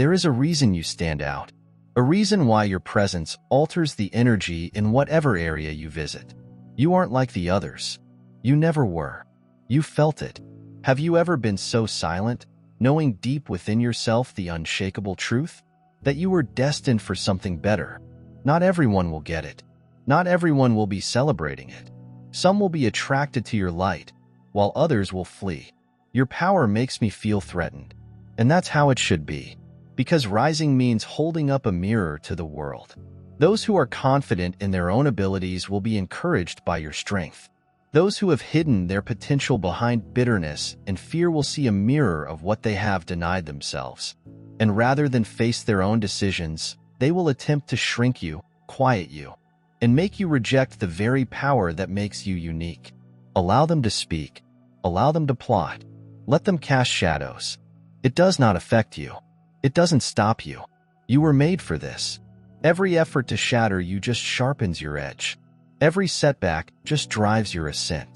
There is a reason you stand out, a reason why your presence alters the energy in whatever area you visit. You aren't like the others. You never were. You felt it. Have you ever been so silent, knowing deep within yourself the unshakable truth? That you were destined for something better. Not everyone will get it. Not everyone will be celebrating it. Some will be attracted to your light, while others will flee. Your power makes me feel threatened. And that's how it should be. Because rising means holding up a mirror to the world. Those who are confident in their own abilities will be encouraged by your strength. Those who have hidden their potential behind bitterness and fear will see a mirror of what they have denied themselves. And rather than face their own decisions, they will attempt to shrink you, quiet you, and make you reject the very power that makes you unique. Allow them to speak. Allow them to plot. Let them cast shadows. It does not affect you. It doesn't stop you. You were made for this. Every effort to shatter you just sharpens your edge. Every setback just drives your ascent.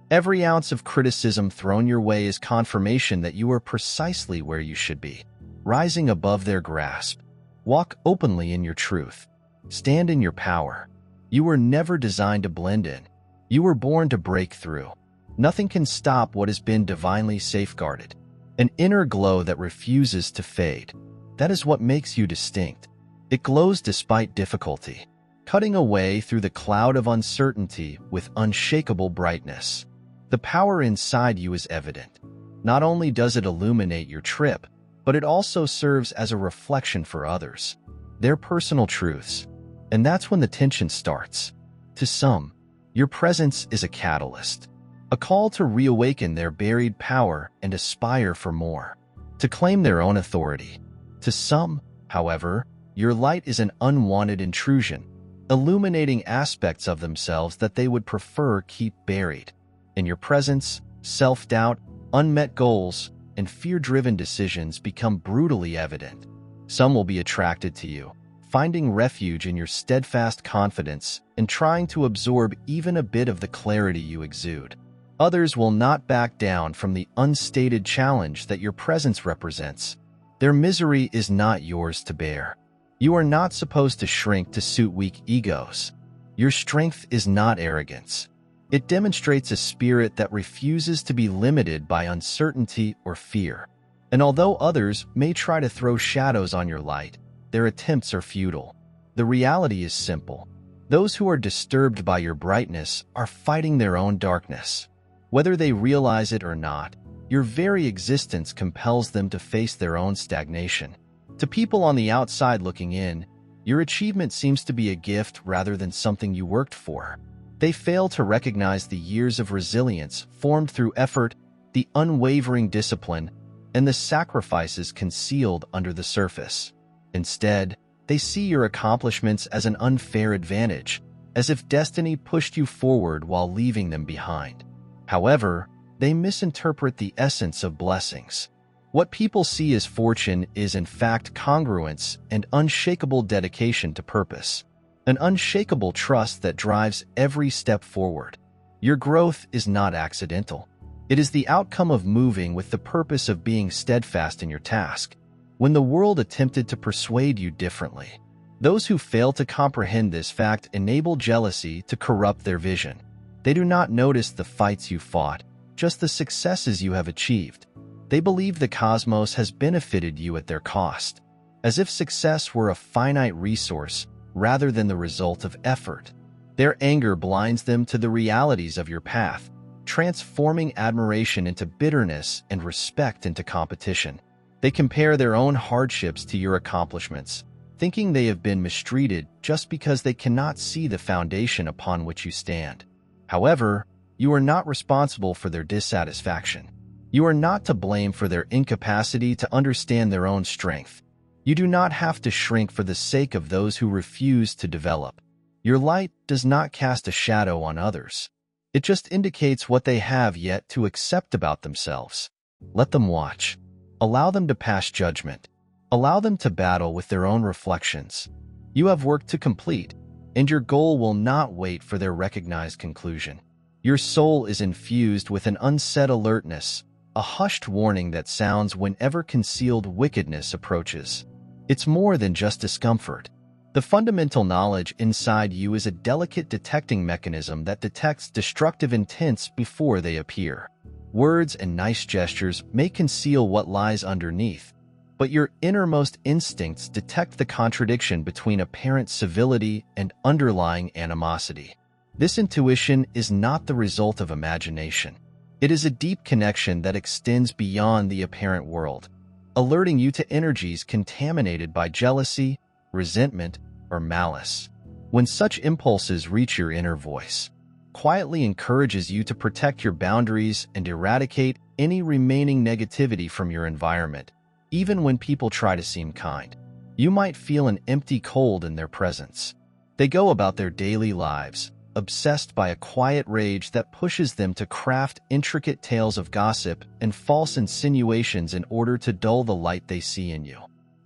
Every ounce of criticism thrown your way is confirmation that you are precisely where you should be, rising above their grasp. Walk openly in your truth. Stand in your power. You were never designed to blend in. You were born to break through. Nothing can stop what has been divinely safeguarded. An inner glow that refuses to fade. That is what makes you distinct. It glows despite difficulty, cutting away through the cloud of uncertainty with unshakable brightness. The power inside you is evident. Not only does it illuminate your trip, but it also serves as a reflection for others, their personal truths. And that's when the tension starts. To some, your presence is a catalyst, a call to reawaken their buried power and aspire for more, to claim their own authority. To some, however, your light is an unwanted intrusion, illuminating aspects of themselves that they would prefer keep buried. In your presence, self-doubt, unmet goals, and fear-driven decisions become brutally evident. Some will be attracted to you, finding refuge in your steadfast confidence and trying to absorb even a bit of the clarity you exude. Others will not back down from the unstated challenge that your presence represents. Their misery is not yours to bear. You are not supposed to shrink to suit weak egos. Your strength is not arrogance. It demonstrates a spirit that refuses to be limited by uncertainty or fear. And although others may try to throw shadows on your light, their attempts are futile. The reality is simple. Those who are disturbed by your brightness are fighting their own darkness. Whether they realize it or not, your very existence compels them to face their own stagnation. To people on the outside looking in, your achievement seems to be a gift rather than something you worked for. They fail to recognize the years of resilience formed through effort, the unwavering discipline, and the sacrifices concealed under the surface. Instead, they see your accomplishments as an unfair advantage, as if destiny pushed you forward while leaving them behind. However, they misinterpret the essence of blessings. What people see as fortune is in fact congruence and unshakable dedication to purpose, an unshakable trust that drives every step forward. Your growth is not accidental. It is the outcome of moving with the purpose of being steadfast in your task. When the world attempted to persuade you differently, those who fail to comprehend this fact enable jealousy to corrupt their vision. They do not notice the fights you fought, just the successes you have achieved. They believe the cosmos has benefited you at their cost, as if success were a finite resource rather than the result of effort. Their anger blinds them to the realities of your path, transforming admiration into bitterness and respect into competition. They compare their own hardships to your accomplishments, thinking they have been mistreated just because they cannot see the foundation upon which you stand. However, you are not responsible for their dissatisfaction. You are not to blame for their incapacity to understand their own strength. You do not have to shrink for the sake of those who refuse to develop. Your light does not cast a shadow on others. It just indicates what they have yet to accept about themselves. Let them watch. Allow them to pass judgment. Allow them to battle with their own reflections. You have work to complete, and your goal will not wait for their recognized conclusion. Your soul is infused with an unsaid alertness, a hushed warning that sounds whenever concealed wickedness approaches. It's more than just discomfort. The fundamental knowledge inside you is a delicate detecting mechanism that detects destructive intents before they appear. Words and nice gestures may conceal what lies underneath, but your innermost instincts detect the contradiction between apparent civility and underlying animosity. This intuition is not the result of imagination. It is a deep connection that extends beyond the apparent world, alerting you to energies contaminated by jealousy, resentment, or malice. When such impulses reach your inner voice, quietly encourages you to protect your boundaries and eradicate any remaining negativity from your environment, even when people try to seem kind. You might feel an empty cold in their presence. They go about their daily lives, obsessed by a quiet rage that pushes them to craft intricate tales of gossip and false insinuations in order to dull the light they see in you.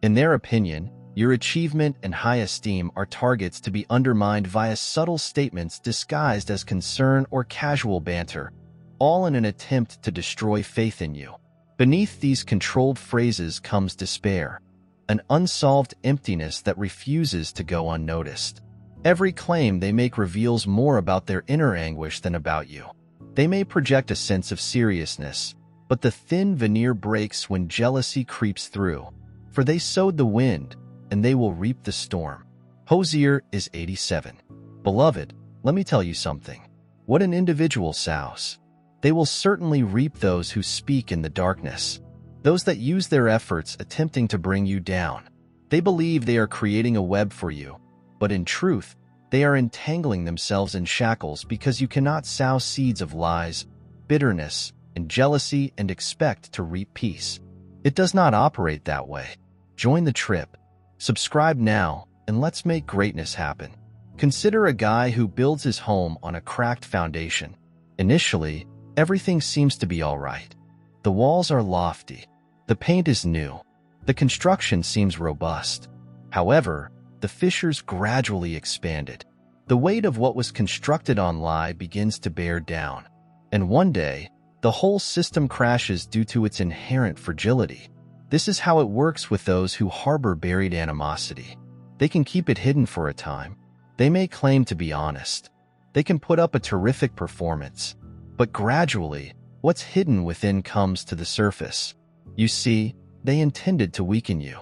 In their opinion, your achievement and high esteem are targets to be undermined via subtle statements disguised as concern or casual banter, all in an attempt to destroy faith in you. Beneath these controlled phrases comes despair, an unsolved emptiness that refuses to go unnoticed. Every claim they make reveals more about their inner anguish than about you. They may project a sense of seriousness, but the thin veneer breaks when jealousy creeps through, for they sowed the wind, and they will reap the storm. Hosier is 87. Beloved, let me tell you something. What an individual sows. They will certainly reap those who speak in the darkness, those that use their efforts attempting to bring you down. They believe they are creating a web for you, but in truth, they are entangling themselves in shackles because you cannot sow seeds of lies, bitterness, and jealousy and expect to reap peace. It does not operate that way. Join the trip. Subscribe now, and let's make greatness happen. Consider a guy who builds his home on a cracked foundation. Initially, everything seems to be all right. The walls are lofty. The paint is new. The construction seems robust. However, the fissures gradually expanded. The weight of what was constructed on lie begins to bear down. And one day, the whole system crashes due to its inherent fragility. This is how it works with those who harbor buried animosity. They can keep it hidden for a time. They may claim to be honest. They can put up a terrific performance. But gradually, what's hidden within comes to the surface. You see, they intended to weaken you,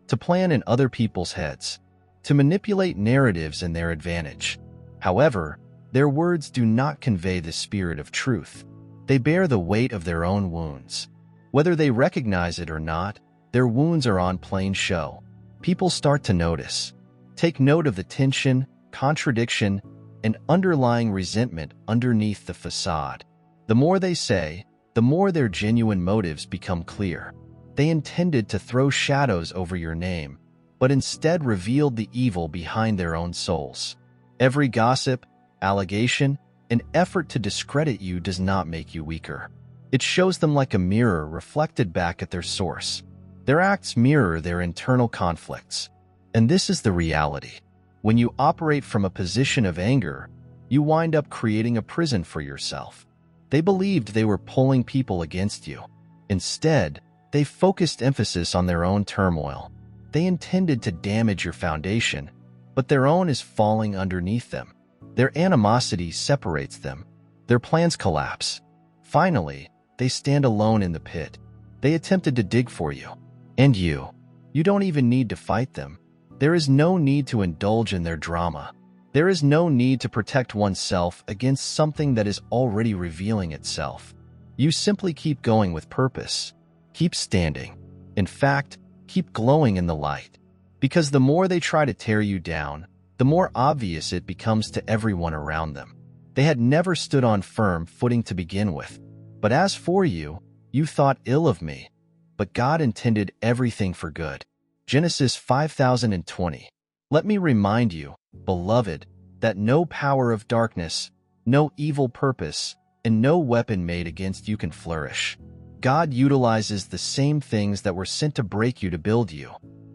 to plan in other people's heads, to manipulate narratives in their advantage. However, their words do not convey the spirit of truth. They bear the weight of their own wounds. Whether they recognize it or not, their wounds are on plain show. People start to notice. Take note of the tension, contradiction, and underlying resentment underneath the facade. The more they say, the more their genuine motives become clear. They intended to throw shadows over your name, but instead revealed the evil behind their own souls. Every gossip, allegation, and effort to discredit you does not make you weaker. It shows them like a mirror reflected back at their source. Their acts mirror their internal conflicts. And this is the reality. When you operate from a position of anger, you wind up creating a prison for yourself. They believed they were pulling people against you. Instead, they focused emphasis on their own turmoil. They intended to damage your foundation, but their own is falling underneath them. Their animosity separates them. Their plans collapse. Finally, they stand alone in the pit. They attempted to dig for you. And you don't even need to fight them. There is no need to indulge in their drama. There is no need to protect oneself against something that is already revealing itself. You simply keep going with purpose. Keep standing. In fact, keep glowing in the light. Because the more they try to tear you down, the more obvious it becomes to everyone around them. They had never stood on firm footing to begin with. But as for you, you thought ill of me. But God intended everything for good. Genesis 5020. Let me remind you, beloved, that no power of darkness, no evil purpose, and no weapon made against you can flourish. God utilizes the same things that were sent to break you to build you.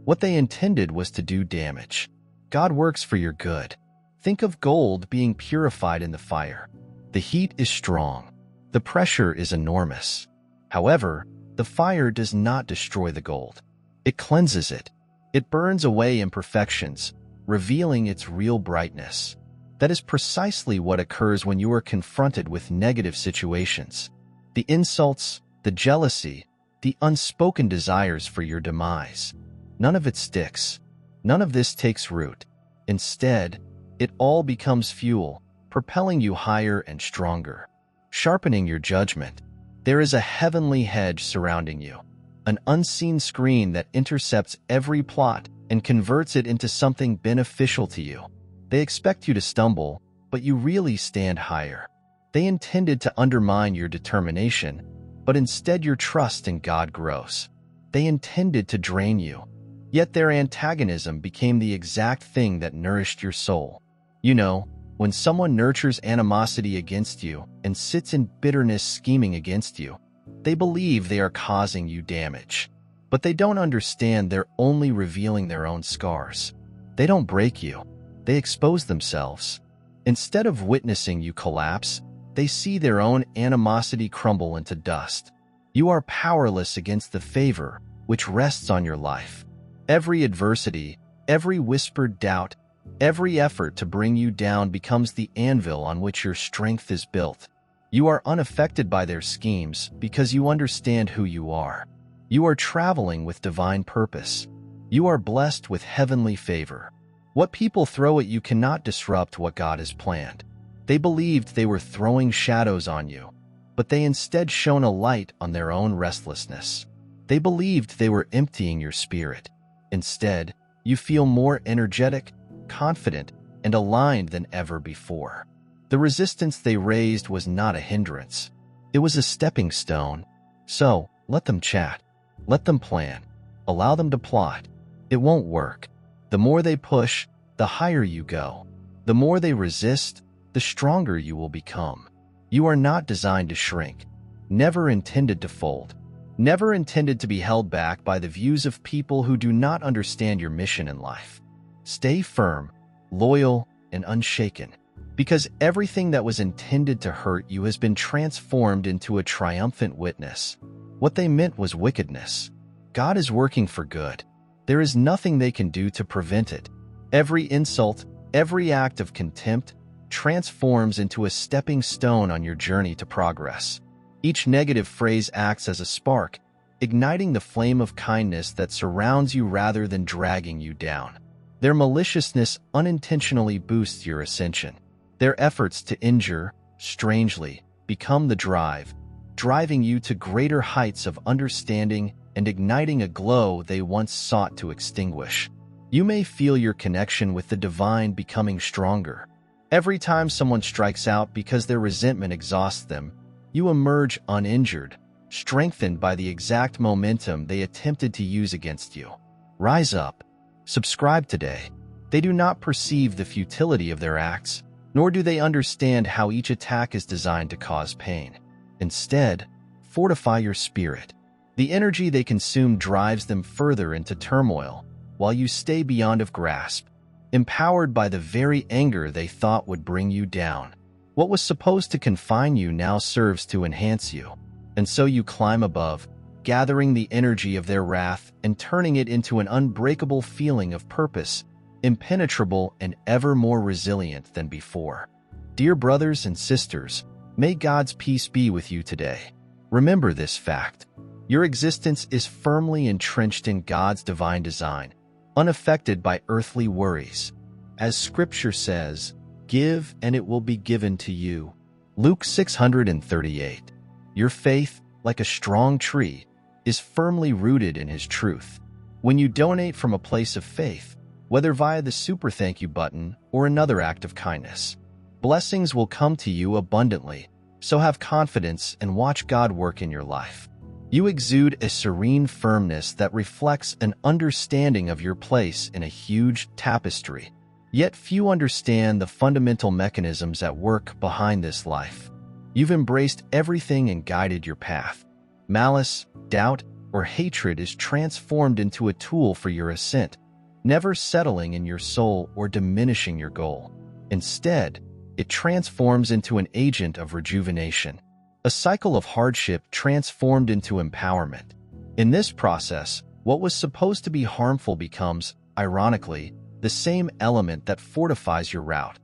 What they intended was to do damage. God works for your good. Think of gold being purified in the fire. The heat is strong. The pressure is enormous. However, the fire does not destroy the gold. It cleanses it. It burns away imperfections, revealing its real brightness. That is precisely what occurs when you are confronted with negative situations. The insults, the jealousy, the unspoken desires for your demise. None of it sticks. None of this takes root. Instead, it all becomes fuel, propelling you higher and stronger, sharpening your judgment. There is a heavenly hedge surrounding you, an unseen screen that intercepts every plot and converts it into something beneficial to you. They expect you to stumble, but you really stand higher. They intended to undermine your determination, but instead your trust in God grows. They intended to drain you, yet their antagonism became the exact thing that nourished your soul. You know, when someone nurtures animosity against you and sits in bitterness scheming against you, they believe they are causing you damage. But they don't understand they're only revealing their own scars. They don't break you. They expose themselves. Instead of witnessing you collapse, they see their own animosity crumble into dust. You are powerless against the favor which rests on your life. Every adversity, every whispered doubt, every effort to bring you down becomes the anvil on which your strength is built. You are unaffected by their schemes because you understand who you are. You are traveling with divine purpose. You are blessed with heavenly favor. What people throw at you cannot disrupt what God has planned. They believed they were throwing shadows on you, but they instead shone a light on their own restlessness. They believed they were emptying your spirit. Instead, you feel more energetic, confident, and aligned than ever before. The resistance they raised was not a hindrance. It was a stepping stone. So, let them chat. Let them plan. Allow them to plot. It won't work. The more they push, the higher you go. The more they resist, the stronger you will become. You are not designed to shrink. Never intended to fold. Never intended to be held back by the views of people who do not understand your mission in life. Stay firm, loyal, and unshaken, because everything that was intended to hurt you has been transformed into a triumphant witness. What they meant was wickedness. God is working for good. There is nothing they can do to prevent it. Every insult, every act of contempt transforms into a stepping stone on your journey to progress. Each negative phrase acts as a spark, igniting the flame of kindness that surrounds you rather than dragging you down. Their maliciousness unintentionally boosts your ascension. Their efforts to injure, strangely, become the drive, driving you to greater heights of understanding and igniting a glow they once sought to extinguish. You may feel your connection with the divine becoming stronger. Every time someone strikes out because their resentment exhausts them, you emerge uninjured, strengthened by the exact momentum they attempted to use against you. Rise up. Subscribe today. They do not perceive the futility of their acts, nor do they understand how each attack is designed to cause pain. Instead, fortify your spirit. The energy they consume drives them further into turmoil, while you stay beyond of grasp, empowered by the very anger they thought would bring you down. What was supposed to confine you now serves to enhance you, and so you climb above, gathering the energy of their wrath and turning it into an unbreakable feeling of purpose, impenetrable and ever more resilient than before. Dear brothers and sisters, may God's peace be with you today. Remember this fact. Your existence is firmly entrenched in God's divine design, unaffected by earthly worries. As Scripture says, "Give, and it will be given to you." Luke 638. Your faith, like a strong tree, is firmly rooted in His truth. When you donate from a place of faith, whether via the super thank you button or another act of kindness, blessings will come to you abundantly, so have confidence and watch God work in your life. You exude a serene firmness that reflects an understanding of your place in a huge tapestry. Yet few understand the fundamental mechanisms at work behind this life. You've embraced everything and guided your path. Malice, doubt, or hatred is transformed into a tool for your ascent, never settling in your soul or diminishing your goal. Instead, it transforms into an agent of rejuvenation, a cycle of hardship transformed into empowerment. In this process, What was supposed to be harmful becomes, ironically, the same element that fortifies your route.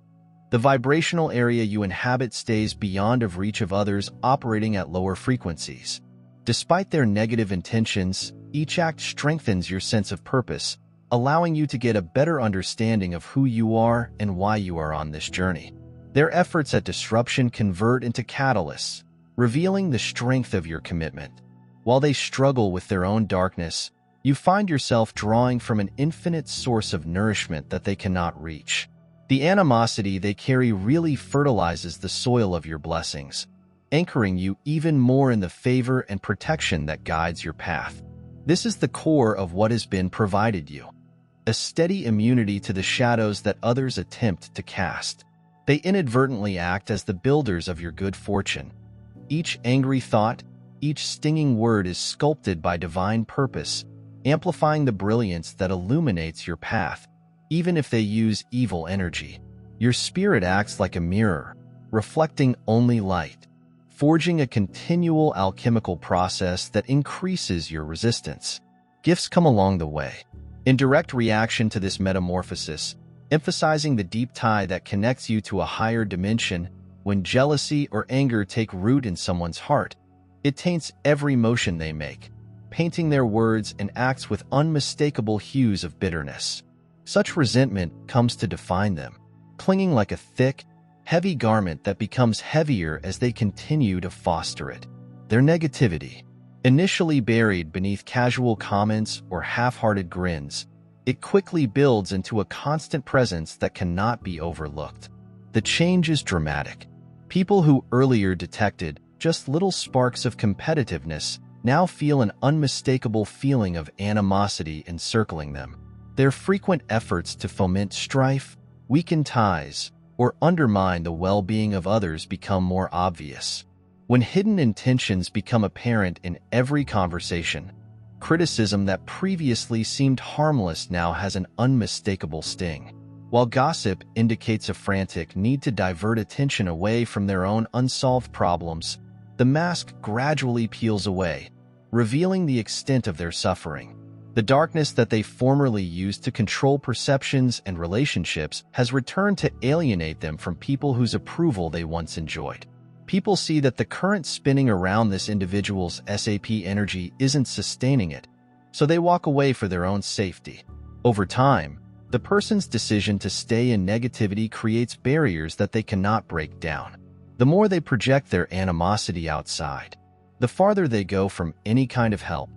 The vibrational area you inhabit stays beyond of reach of others operating at lower frequencies. Despite their negative intentions, each act strengthens your sense of purpose, allowing you to get a better understanding of who you are and why you are on this journey. Their efforts at disruption convert into catalysts, revealing the strength of your commitment. While they struggle with their own darkness, you find yourself drawing from an infinite source of nourishment that they cannot reach. The animosity they carry really fertilizes the soil of your blessings, anchoring you even more in the favor and protection that guides your path. This is the core of what has been provided you, a steady immunity to the shadows that others attempt to cast. They inadvertently act as the builders of your good fortune. Each angry thought, each stinging word is sculpted by divine purpose, amplifying the brilliance that illuminates your path, even if they use evil energy. Your spirit acts like a mirror, reflecting only light, forging a continual alchemical process that increases your resistance. Gifts come along the way, in direct reaction to this metamorphosis, emphasizing the deep tie that connects you to a higher dimension. When jealousy or anger take root in someone's heart, it taints every motion they make, painting their words and acts with unmistakable hues of bitterness. Such resentment comes to define them, clinging like a thick, heavy garment that becomes heavier as they continue to foster it. Their negativity, initially buried beneath casual comments or half-hearted grins, it quickly builds into a constant presence that cannot be overlooked. The change is dramatic. People who earlier detected just little sparks of competitiveness now feel an unmistakable feeling of animosity encircling them. Their frequent efforts to foment strife, weaken ties, or undermine the well-being of others become more obvious. When hidden intentions become apparent in every conversation, criticism that previously seemed harmless now has an unmistakable sting. While gossip indicates a frantic need to divert attention away from their own unsolved problems, the mask gradually peels away, revealing the extent of their suffering. The darkness that they formerly used to control perceptions and relationships has returned to alienate them from people whose approval they once enjoyed. People see that the current spinning around this individual's SAP energy isn't sustaining it, so they walk away for their own safety. Over time, the person's decision to stay in negativity creates barriers that they cannot break down. The more they project their animosity outside, the farther they go from any kind of help.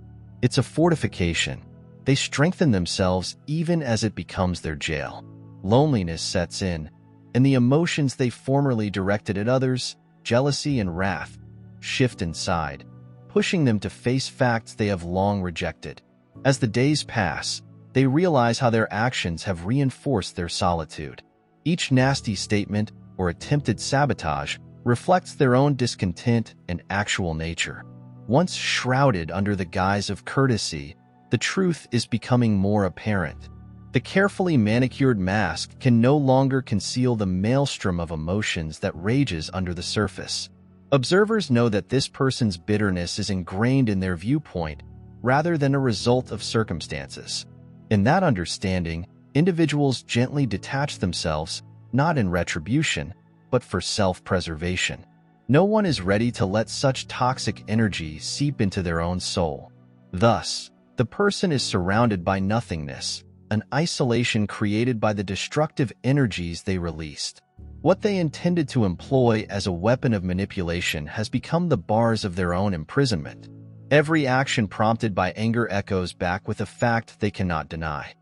It's a fortification. They strengthen themselves even as it becomes their jail. Loneliness sets in, and the emotions they formerly directed at others, jealousy and wrath, shift inside, pushing them to face facts they have long rejected. As the days pass, they realize how their actions have reinforced their solitude. Each nasty statement or attempted sabotage reflects their own discontent and actual nature. Once shrouded under the guise of courtesy, the truth is becoming more apparent. The carefully manicured mask can no longer conceal the maelstrom of emotions that rages under the surface. Observers know that this person's bitterness is ingrained in their viewpoint rather than a result of circumstances. In that understanding, individuals gently detach themselves, not in retribution, but for self-preservation. No one is ready to let such toxic energy seep into their own soul. Thus, the person is surrounded by nothingness, an isolation created by the destructive energies they released. What they intended to employ as a weapon of manipulation has become the bars of their own imprisonment. Every action prompted by anger echoes back with a fact they cannot deny.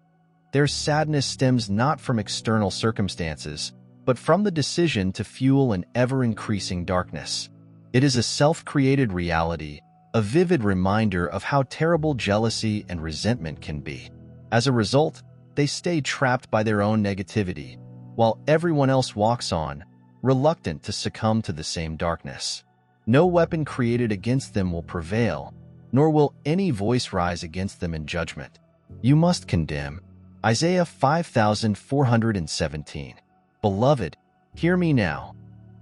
Their sadness stems not from external circumstances, but from the decision to fuel an ever-increasing darkness. It is a self-created reality, a vivid reminder of how terrible jealousy and resentment can be. As a result, they stay trapped by their own negativity, while everyone else walks on, reluctant to succumb to the same darkness. No weapon created against them will prevail, nor will any voice rise against them in judgment. You must condemn. Isaiah 5417. Beloved, hear me now.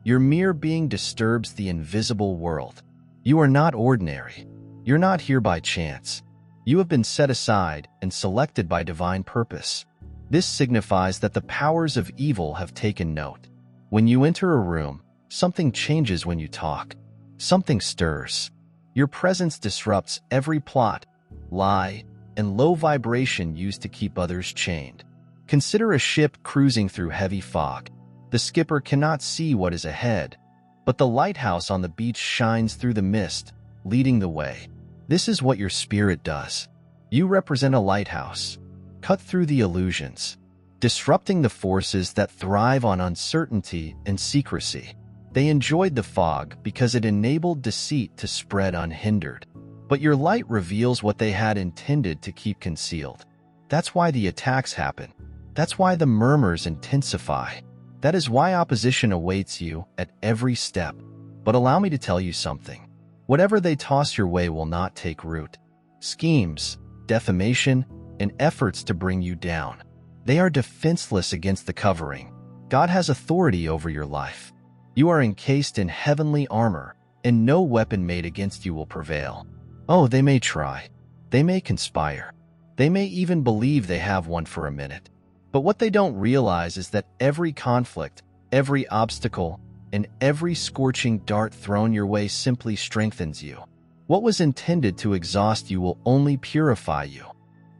Your mere being disturbs the invisible world. You are not ordinary. You're not here by chance. You have been set aside and selected by divine purpose. This signifies that the powers of evil have taken note. When you enter a room, something changes when you talk. Something stirs. Your presence disrupts every plot, lie, and low vibration used to keep others chained. Consider a ship cruising through heavy fog. The skipper cannot see what is ahead, but the lighthouse on the beach shines through the mist, leading the way. This is what your spirit does. You represent a lighthouse. Cut through the illusions, disrupting the forces that thrive on uncertainty and secrecy. They enjoyed the fog because it enabled deceit to spread unhindered. But your light reveals what they had intended to keep concealed. That's why the attacks happen. That's why the murmurs intensify. That is why opposition awaits you at every step. But allow me to tell you something. Whatever they toss your way will not take root. Schemes, defamation, and efforts to bring you down. They are defenseless against the covering. God has authority over your life. You are encased in heavenly armor, and no weapon made against you will prevail. Oh, they may try. They may conspire. They may even believe they have one for a minute. But what they don't realize is that every conflict, every obstacle, and every scorching dart thrown your way simply strengthens you. What was intended to exhaust you will only purify you.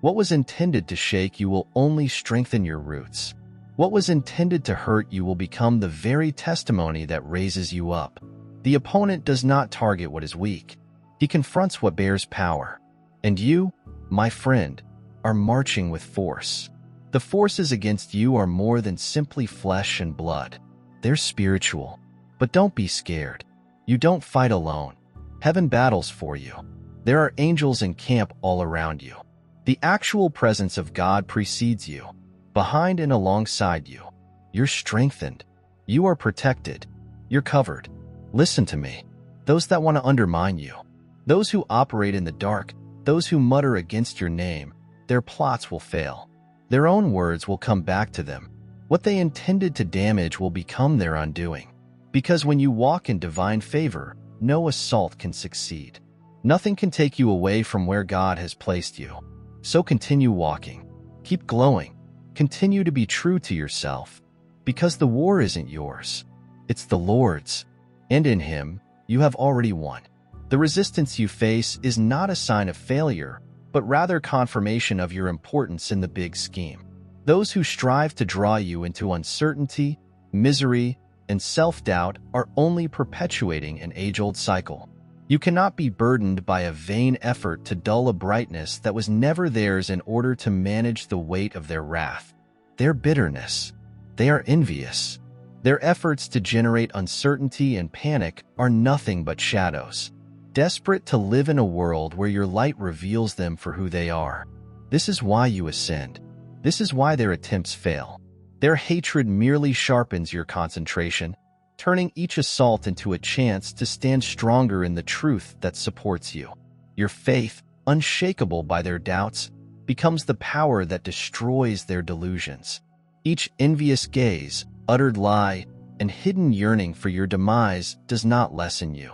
What was intended to shake you will only strengthen your roots. What was intended to hurt you will become the very testimony that raises you up. The opponent does not target what is weak. He confronts what bears power. And you, my friend, are marching with force. The forces against you are more than simply flesh and blood. They're spiritual. But don't be scared. You don't fight alone. Heaven battles for you. There are angels in camp all around you. The actual presence of God precedes you, behind and alongside you. You're strengthened. You are protected. You're covered. Listen to me. Those that want to undermine you, those who operate in the dark, those who mutter against your name, their plots will fail. Their own words will come back to them. What they intended to damage will become their undoing. Because when you walk in divine favor, no assault can succeed. Nothing can take you away from where God has placed you. So continue walking. Keep glowing. Continue to be true to yourself. Because the war isn't yours. It's the Lord's. And in Him, you have already won. The resistance you face is not a sign of failure, but rather confirmation of your importance in the big scheme. Those who strive to draw you into uncertainty, misery, and self-doubt are only perpetuating an age-old cycle. You cannot be burdened by a vain effort to dull a brightness that was never theirs in order to manage the weight of their wrath, their bitterness. They are envious. Their efforts to generate uncertainty and panic are nothing but shadows, desperate to live in a world where your light reveals them for who they are. This is why you ascend. This is why their attempts fail. Their hatred merely sharpens your concentration, turning each assault into a chance to stand stronger in the truth that supports you. Your faith, unshakable by their doubts, becomes the power that destroys their delusions. Each envious gaze, uttered lie, and hidden yearning for your demise does not lessen you.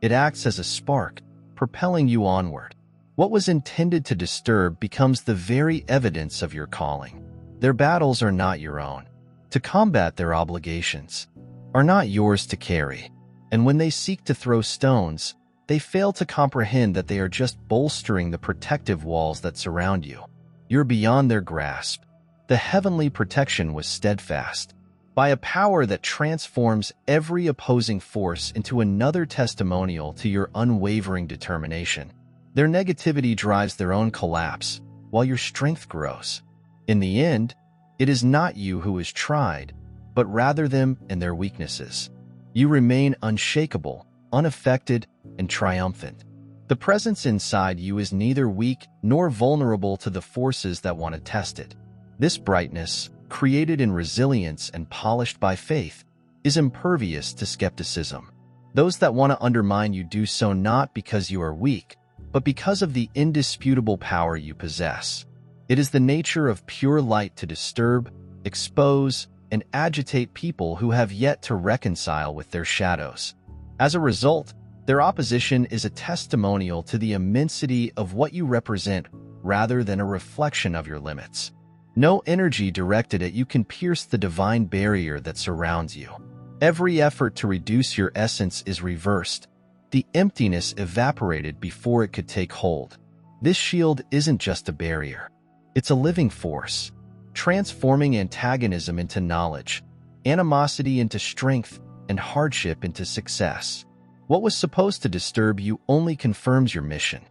It acts as a spark, propelling you onward. What was intended to disturb becomes the very evidence of your calling. Their battles are not your own. To combat their obligations are not yours to carry. And when they seek to throw stones, they fail to comprehend that they are just bolstering the protective walls that surround you. You're beyond their grasp. The heavenly protection was steadfast. By a power that transforms every opposing force into another testimonial to your unwavering determination. Their negativity drives their own collapse, while your strength grows. In the end, it is not you who is tried, but rather them and their weaknesses. You remain unshakable, unaffected, and triumphant. The presence inside you is neither weak nor vulnerable to the forces that want to test it. This brightness, created in resilience and polished by faith, is impervious to skepticism. Those that want to undermine you do so not because you are weak, but because of the indisputable power you possess. It is the nature of pure light to disturb, expose, and agitate people who have yet to reconcile with their shadows. As a result, Their opposition is a testimonial to the immensity of what you represent rather than a reflection of your limits. No energy directed at you can pierce the divine barrier that surrounds you. Every effort to reduce your essence is reversed. The emptiness evaporated before it could take hold. This shield isn't just a barrier. It's a living force, transforming antagonism into knowledge, animosity into strength, and hardship into success. What was supposed to disturb you only confirms your mission.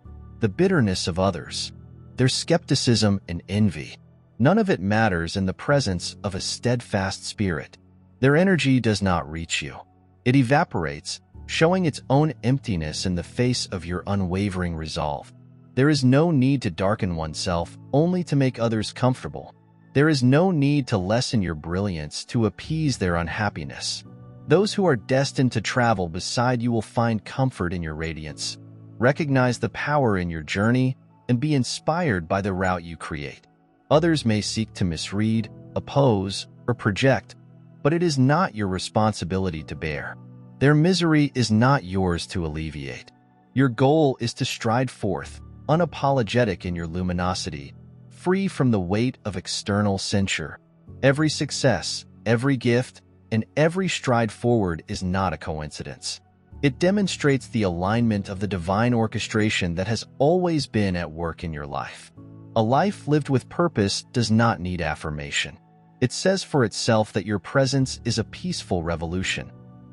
The bitterness of others, their skepticism and envy, none of it matters in the presence of a steadfast spirit. Their energy does not reach you. It evaporates, showing its own emptiness in the face of your unwavering resolve. There is no need to darken oneself only to make others comfortable. There is no need to lessen your brilliance to appease their unhappiness. Those who are destined to travel beside you will find comfort in your radiance. Recognize the power in your journey and be inspired by the route you create. Others may seek to misread, oppose, or project, but it is not your responsibility to bear. Their misery is not yours to alleviate. Your goal is to stride forth, unapologetic in your luminosity, free from the weight of external censure. Every success, every gift, and every stride forward is not a coincidence. It demonstrates the alignment of the divine orchestration that has always been at work in your life. A life lived with purpose does not need affirmation. It says for itself that your presence is a peaceful revolution,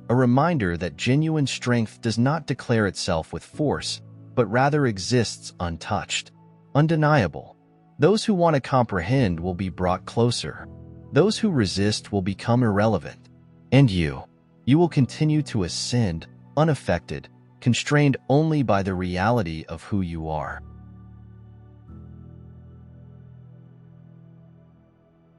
a reminder that genuine strength does not declare itself with force, but rather exists untouched, undeniable. Those who want to comprehend will be brought closer. Those who resist will become irrelevant. And you will continue to ascend, unaffected, constrained only by the reality of who you are.